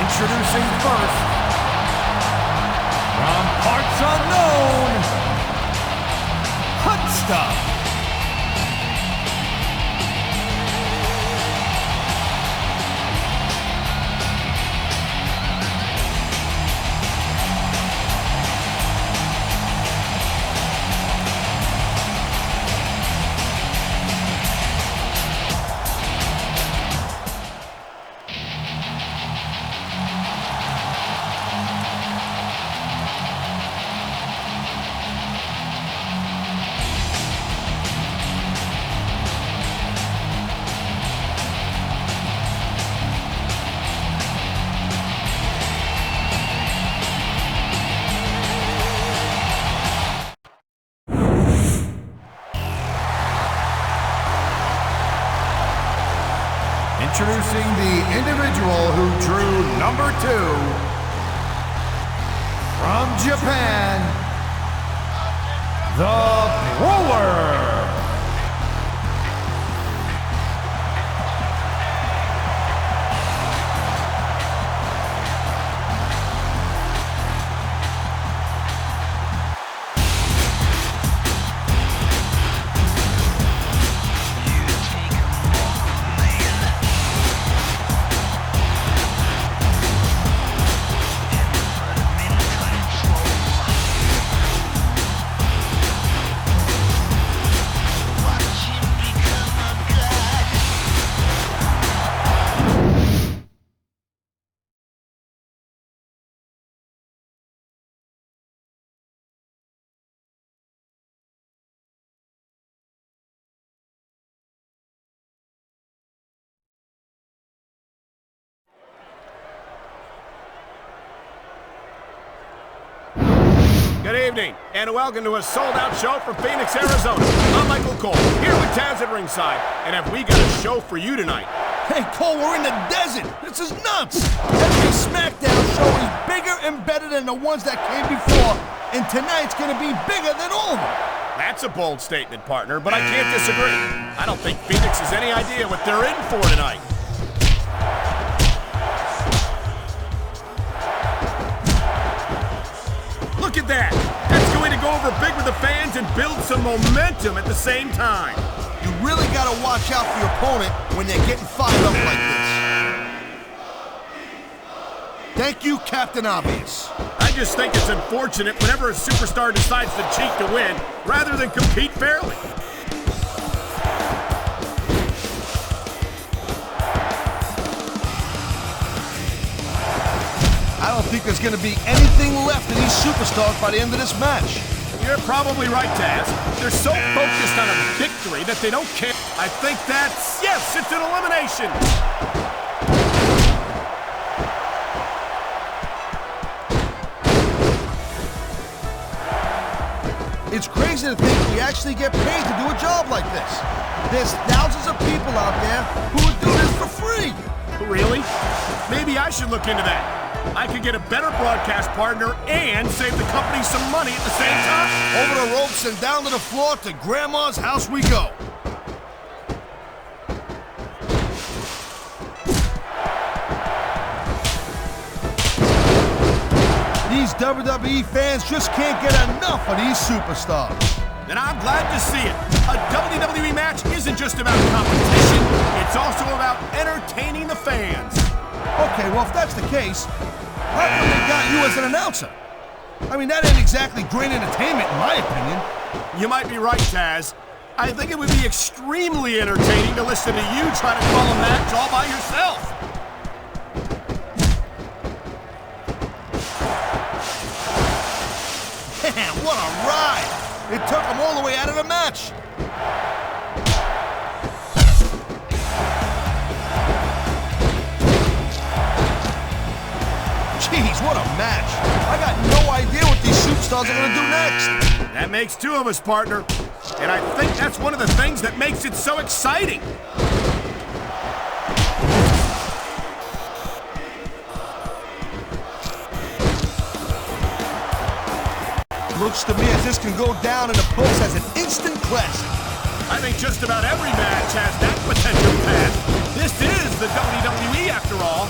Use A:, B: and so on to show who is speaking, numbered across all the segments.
A: Introducing first, from parts unknown, Hot Stuff. Introducing the individual who drew number 2 from Japan, the Brawler.
B: Good evening, and welcome to a sold-out show from Phoenix, Arizona. I'm Michael Cole, here with Taz at ringside, and have we got a show for you tonight?
C: Hey, Cole, we're in the desert. This is nuts. Every SmackDown show is bigger and better than the ones that came before, and tonight's gonna be bigger than all of them.
B: That's a bold statement, partner, but I can't disagree. I don't think Phoenix has any idea what they're in for tonight. Look at that! That's going to go over big with the fans and build some momentum at the same time.
C: You really gotta watch out for your opponent when they're getting fired up like this. Thank you, Captain Obvious.
B: I just think it's unfortunate whenever a superstar decides to cheat to win, rather than compete fairly.
C: I don't think there's gonna be anything left of these superstars by the end of this match.
B: You're probably right, Taz. They're so focused on a victory that they don't care. I think that's, yes, it's an elimination.
C: It's crazy to think we actually get paid to do a job like this. There's thousands of people out there who would do this for free.
B: Really? Maybe I should look into that. I could get a better broadcast partner and save the company some money at the same time.
C: Over the ropes and down to the floor to Grandma's house we go. These WWE fans just can't get enough of these superstars.
B: And I'm glad to see it. A WWE match isn't just about competition, it's also about entertaining the fans.
C: Okay, well, if that's the case, how come they got you as an announcer? I mean, that ain't exactly great entertainment, in my opinion.
B: You might be right, Taz. I think it would be extremely entertaining to listen to you try to call a match all by yourself.
C: Man, what a ride! It took them all the way out of the match. Jeez, what a match. I got no idea what these superstars are going to do next.
B: That makes 2 of us, partner. And I think that's one of the things that makes it so exciting.
C: Looks to me as this can go down in the books as an instant classic.
B: I think just about every match has that potential path. This is the WWE after all.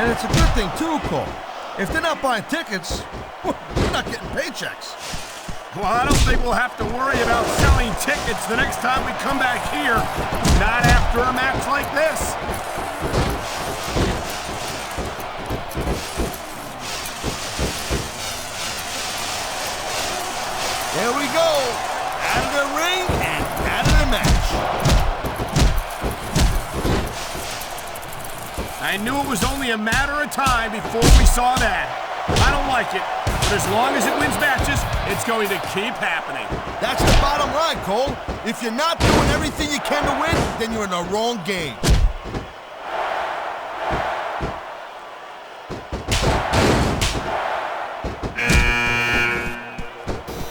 C: And it's a good thing too, Cole. If they're not buying tickets, we're not getting paychecks.
B: Well, I don't think we'll have to worry about selling tickets the next time we come back here. Not after a match like this.
C: There we go. Out of the ring and out of the match.
B: I knew it was only a matter of time before we saw that. I don't like it, but as long as it wins matches, it's going to keep happening.
C: That's the bottom line, Cole. If you're not doing everything you can to win, then you're in the wrong game.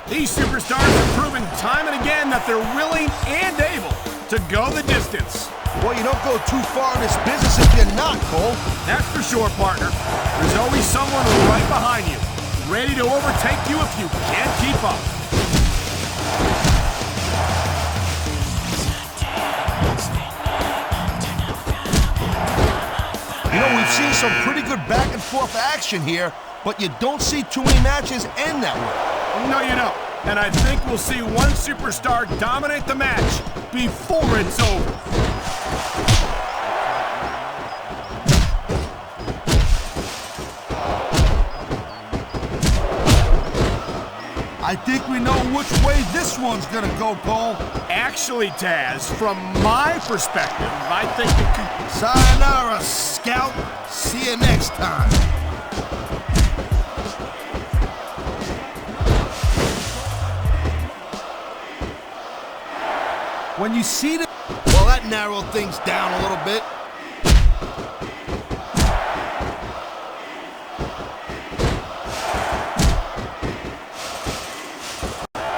B: These superstars have proven time and again that they're willing and able to go the distance.
C: Well, you don't go too far in this business if you're not, Cole.
B: That's for sure, partner. There's always someone right behind you, ready to overtake you if you can't keep up.
C: You know, we've seen some pretty good back and forth action here, but you don't see too many matches end that way.
B: No, you don't. And I think we'll see one superstar dominate the match before it's over.
C: I think we know which way this one's gonna go, Cole.
B: Actually, Taz, from my perspective, I think it could...
C: Sayonara, Scout. See you next time. When you see the... Well, that narrowed things down a little bit.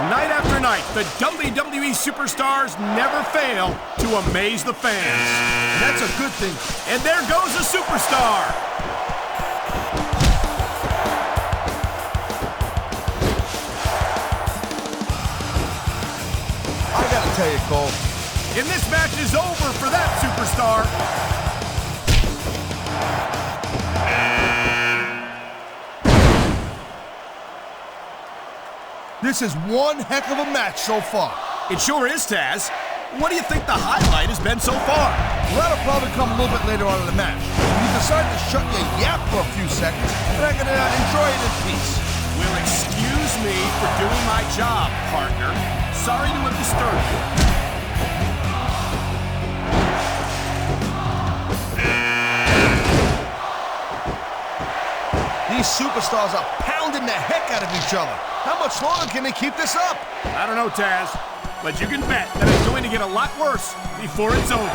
B: Night after night, the WWE superstars never fail to amaze the fans.
C: And that's a good thing.
B: And there goes a superstar.
C: I gotta tell you, Cole.
B: And this match is over for that superstar.
C: This is one heck of a match so far.
B: It sure is, Taz. What do you think the highlight has been so far?
C: Well, that'll probably come a little bit later on in the match. You decide to shut your yap for a few seconds, and I can enjoy it in peace.
B: Well, excuse me for doing my job, partner. Sorry to have disturbed you.
C: These superstars are pounding the heck out of each other. How much longer can they keep this up?
B: I don't know, Taz, but you can bet that it's going to get a lot worse before it's over.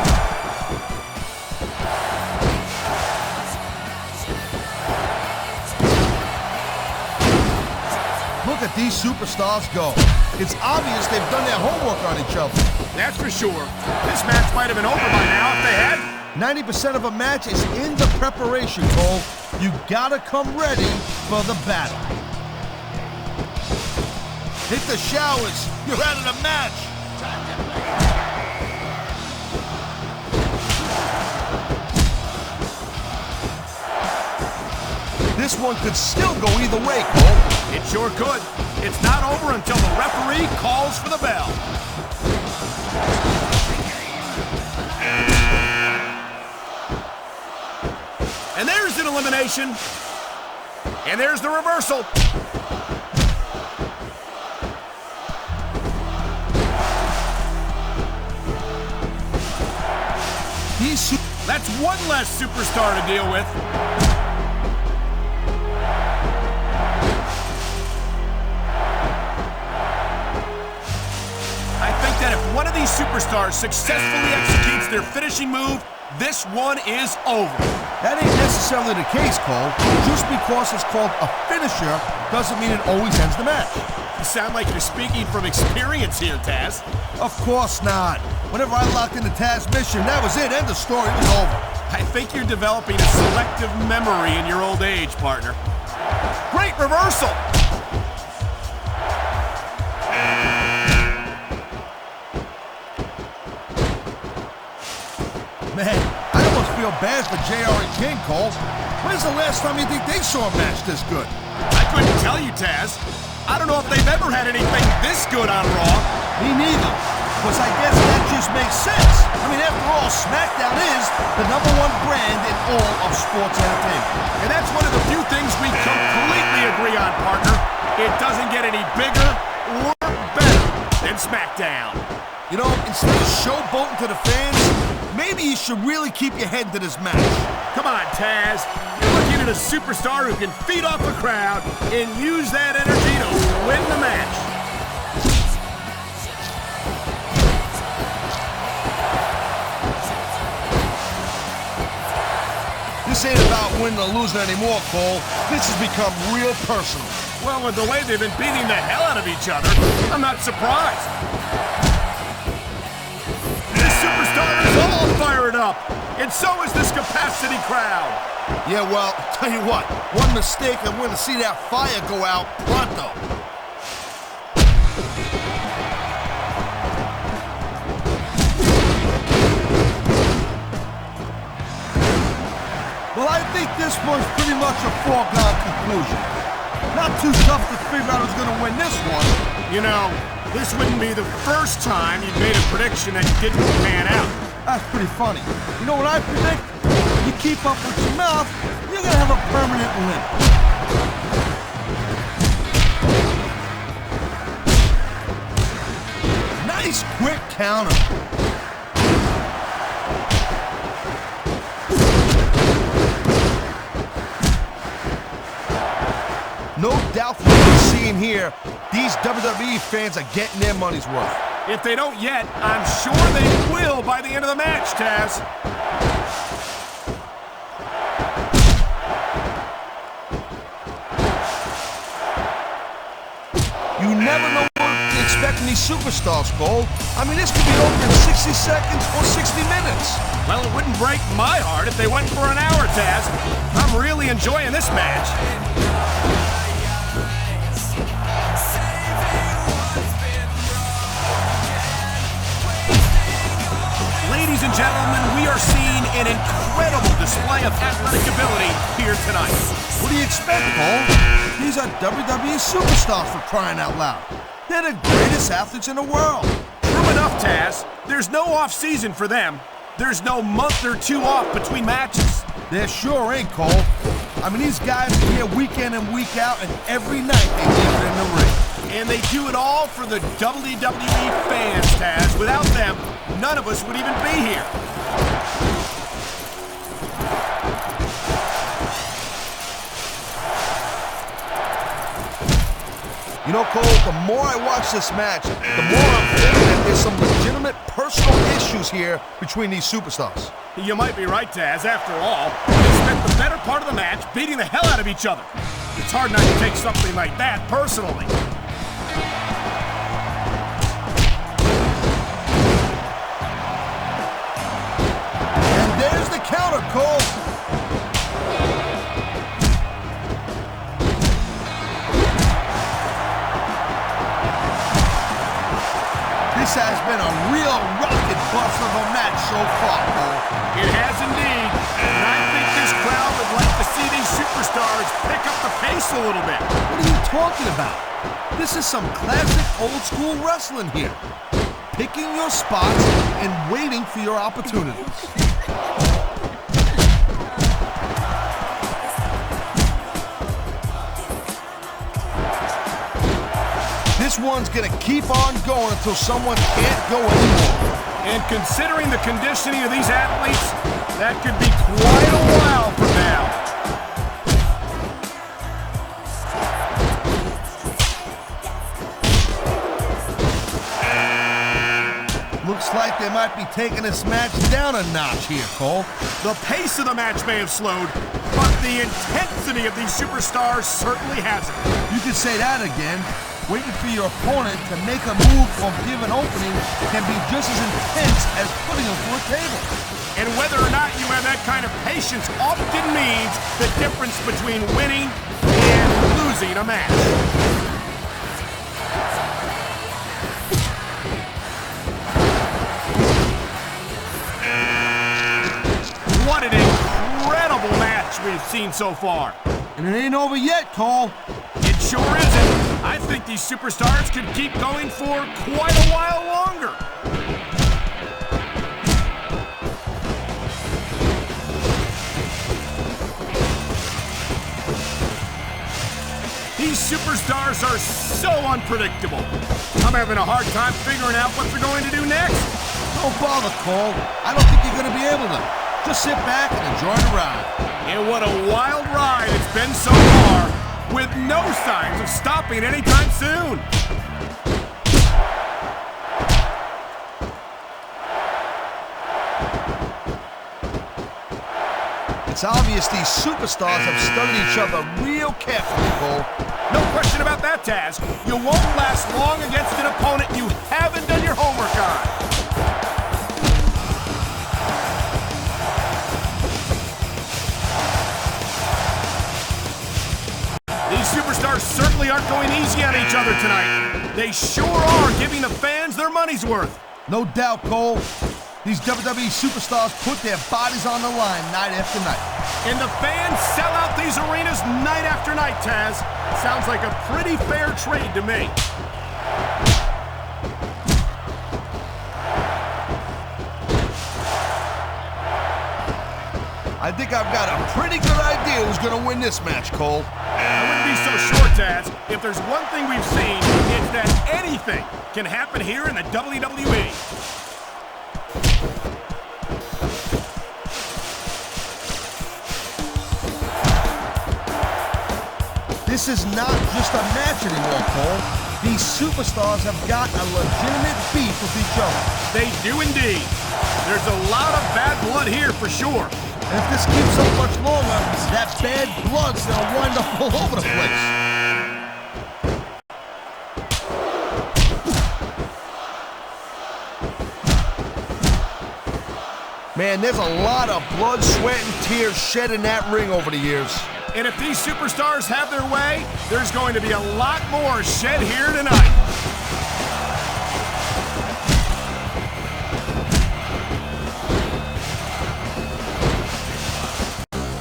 C: Look at these superstars go. It's obvious they've done their homework on each other.
B: That's for sure. This match might have been over by now if they had.
C: 90% of a match is in the preparation, Cole. You gotta come ready for the battle. Hit the showers. You're out of the match. This one could still go either way, Cole.
B: It sure could. It's not over until the referee calls for the bell. And there's an elimination. And there's the reversal. That's one less superstar to deal with. I think that if one of these superstars successfully executes their finishing move, this one is over.
C: That ain't necessarily the case, Cole. Just because it's called a finisher doesn't mean it always ends the match.
B: You sound like you're speaking from experience here, Taz.
C: Of course not. Whenever I locked into Taz's mission, that was it. End of story. It was over.
B: I think you're developing a selective memory in your old age, partner. Great reversal!
C: Man, I almost feel bad for JR and King, Cole. When's the last time you think they saw a match this good?
B: I couldn't tell you, Taz. I don't know if they've ever had anything this good on Raw.
C: Me neither. Because I guess that just makes sense. I mean, after all, SmackDown is the #1 brand in all of sports entertainment.
B: And that's one of the few things we completely agree on, partner. It doesn't get any bigger or better than SmackDown.
C: You know, instead of showboating to the fans, maybe you should really keep your head to this match.
B: Come on, Taz. You're looking at a superstar who can feed off a crowd and use that energy to win the match.
C: This ain't about winning or losing anymore, Cole. This has become real personal.
B: Well, with the way they've been beating the hell out of each other, I'm not surprised. This superstar is all fired up, and so is this capacity crowd.
C: Yeah, well, tell you what, one mistake and we're gonna see that fire go out pronto. Well, I think this one's pretty much a foregone conclusion. Not too tough to figure out who's gonna win this one.
B: You know, this wouldn't be the first time you'd made a prediction that didn't pan out.
C: That's pretty funny. You know what I predict? You keep up with your mouth, you're gonna have a permanent limp. Nice quick counter. No doubt from what we're seeing here, these WWE fans are getting their money's worth.
B: If they don't yet, I'm sure they will by the end of the match, Taz.
C: You never know what to expect from these superstars, Cole. I mean, this could be over in 60 seconds or 60 minutes.
B: Well, it wouldn't break my heart if they went for an hour, Taz. I'm really enjoying this match. Ladies and gentlemen, we are seeing an incredible display of athletic ability here tonight.
C: What do you expect, Cole? These are WWE superstars, for crying out loud. They're the greatest athletes in the world.
B: True enough, Taz. There's no off-season for them. There's no month or two off between matches.
C: There sure ain't, Cole. I mean, these guys are here week in and week out, and every night they leave it in the ring.
B: And they do it all for the WWE fans, Taz. Without them, none of us would even be here.
C: You know, Cole, the more I watch this match, the more I'm thinking that there's some legitimate personal issues here between these superstars.
B: You might be right, Taz. After all, they spent the better part of the match beating the hell out of each other. It's hard not to take something like that personally.
C: And there's the counter, Cole. This has been a real rocket bus of a match so far, Cole.
B: It has indeed. And I think this crowd would like to see these superstars pick up the pace a little bit.
C: What are you talking about? This is some classic old-school wrestling here. Picking your spots and waiting for your opportunities. This one's gonna keep on going until someone can't go anymore.
B: And considering the conditioning of these athletes, that could be quite a while from now.
C: Looks like they might be taking this match down a notch here, Cole.
B: The pace of the match may have slowed, but the intensity of these superstars certainly hasn't.
C: You could say that again. Waiting for your opponent to make a move or give an opening can be just as intense as putting them through a table.
B: And whether or not you have that kind of patience often means the difference between winning and losing a match. What an incredible match we've seen so far.
C: And it ain't over yet, Cole.
B: It sure isn't. I think these superstars could keep going for quite a while longer. These superstars are so unpredictable. I'm having a hard time figuring out what they're going to do next.
C: Don't bother, Cole. I don't think you're going to be able to. Just sit back and enjoy the ride.
B: And what a wild ride it's been so far, with no signs of stopping anytime soon.
C: It's obvious these superstars have studied each other real carefully, Cole.
B: No question about that, Taz. You won't last long against an opponent you haven't done your homework on. These superstars certainly aren't going easy on each other tonight. They sure are giving the fans their money's worth.
C: No doubt, Cole. These WWE superstars put their bodies on the line night after night.
B: And the fans sell out these arenas night after night, Taz. Sounds like a pretty fair trade to me.
C: I think I've got a pretty good idea who's going to win this match, Cole.
B: I wouldn't be so sure, Taz. If there's one thing we've seen, it's that anything can happen here in the WWE.
C: This is not just a match anymore, Cole. These superstars have got a legitimate beef with each other.
B: They do indeed. There's a lot of bad blood here for sure.
C: And if this keeps up much longer, that bad blood's gonna wind up all over the place. Man, there's a lot of blood, sweat, and tears shed in that ring over the years.
B: And if these superstars have their way, there's going to be a lot more shed here tonight.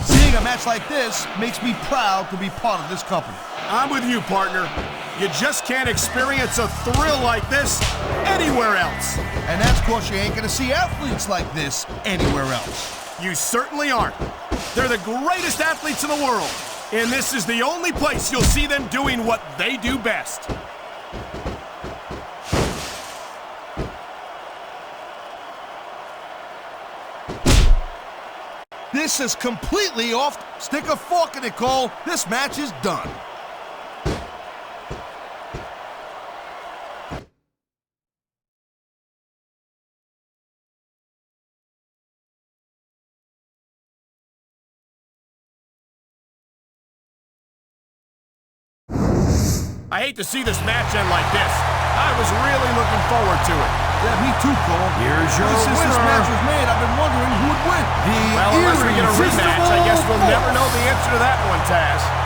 C: Seeing a match like this makes me proud to be part of this company.
B: I'm with you, partner. You just can't experience a thrill like this anywhere else.
C: And that's because you ain't gonna see athletes like this anywhere else.
B: You certainly aren't. They're the greatest athletes in the world, and this is the only place you'll see them doing what they do best.
C: This is completely off. Stick a fork in it, Cole. This match is done.
B: I hate to see this match end like this. I was really looking forward to it.
C: Yeah, me too, Cole.
A: Here's your
C: Ever since this
A: winner.
C: match was made, I've been wondering who would win.
B: Well, unless we get a rematch, I guess we'll never know the answer to that one, Taz.